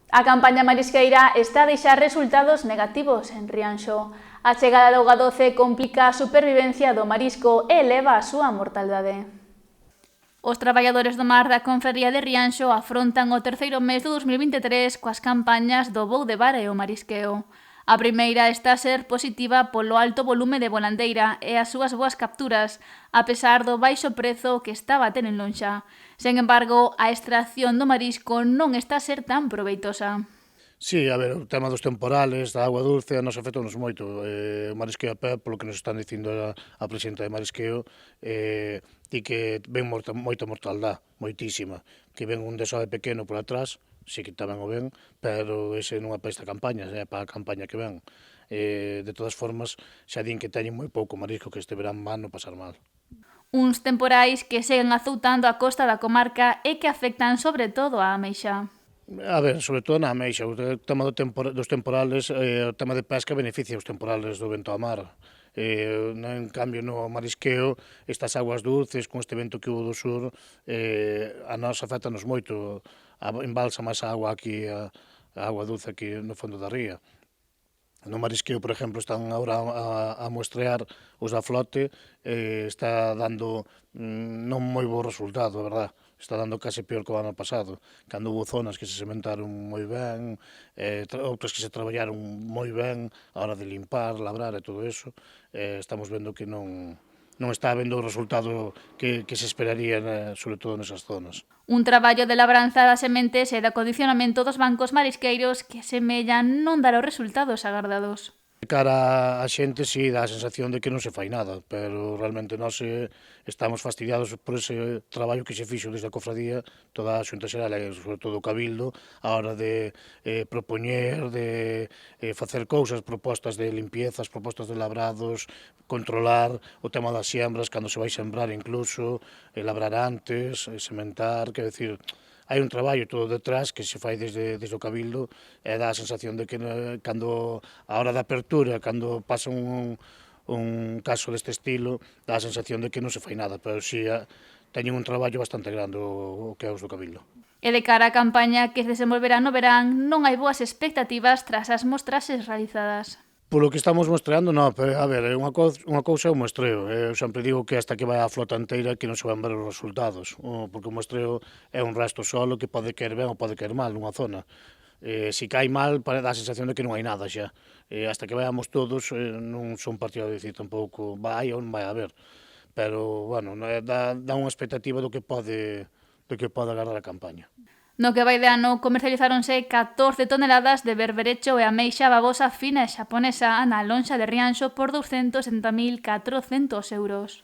A campaña marisqueira está a deixar resultados negativos en Rianxo. A chegada do auga doce complica a supervivencia do marisco e eleva a súa mortalidade. Os traballadores do mar da Confraría de Rianxo afrontan o terceiro mes do 2023 coas campañas do voo de vara e o marisqueo. A primeira está a ser positiva polo alto volume de volandeira e as súas boas capturas, a pesar do baixo prezo que está a bater en lonxa. Sen embargo, a extracción do marisco non está a ser tan proveitosa. Sí, a ver, o tema dos temporales, da agua dulce, a nos afecta-nos moito. O marisqueo a pé, polo que nos están dicindo a presidenta de marisqueo, di que ven moita mortaldade, moitísima. Que ven un desove pequeno por atrás, sí que tamén o ven, pero ese non é para esta campaña, é para a campaña que ven. De todas formas, xa din que teñen moi pouco marisco, que este verán van no pasar mal. Uns temporais que seguen azoutando a costa da comarca e que afectan sobre todo a ameixa. A ver, sobre todo na ameixa, o tema dos temporales, o tema de pesca beneficia os temporales do vento a mar. En cambio, no marisqueo, estas aguas dulces, con este vento que hubo do sur, a nós afectanos moito, embalsa máis a agua aquí, a agua dulce aquí no fondo da ría. No marisqueo, por exemplo, están agora a muestrear os da flote, está dando non moi bo resultado, a verdad. Está dando case peor que o ano pasado, cando hubo zonas que se sementaron moi ben, outras que se traballaron moi ben a hora de limpar, labrar e todo eso, estamos vendo que non está habendo o resultado que se esperaría, sobre todo nesas zonas. Un traballo de labranza das sementes e de acondicionamento dos bancos marisqueiros que semellan non dar os resultados agardados. De cara a xente, sí, dá a sensación de que non se fai nada, pero realmente nós estamos fastidiados por ese traballo que se fixo desde a cofradía, toda a Xunta Xeral e sobre todo o Cabildo, a hora de propoñer, de facer cousas, propostas de limpiezas, propostas de labrados, controlar o tema das siembras, cando se vai sembrar incluso, labrar antes, sementar, quer decir, hai un traballo todo detrás que se fai desde o Cabildo e dá a sensación de que cando a hora da apertura, cando pasa un caso deste estilo, dá a sensación de que non se fai nada, pero si teñen un traballo bastante grande o que é os do Cabildo. E de cara á campaña que se desenvolverá no verán, non hai boas expectativas tras as mostraxes realizadas. Polo que estamos mostrando, non, pero a ver, unha cousa é o mostreo. Eu sempre digo que hasta que vai a flota inteira que non se van ver os resultados, porque o mostreo é un resto solo que pode caer ben ou pode caer mal nunha zona. Se cai mal, dá a sensación de que non hai nada xa. Hasta que vayamos todos, non son partido de dicir tampouco vai ou non vai haber. Pero, bueno, dá unha expectativa do que pode agarrar a campaña. No que vai de ano, comercializáronse 14 toneladas de berberecho e ameixa babosa fina e xaponesa na lonxa de Rianxo por 270.400 euros.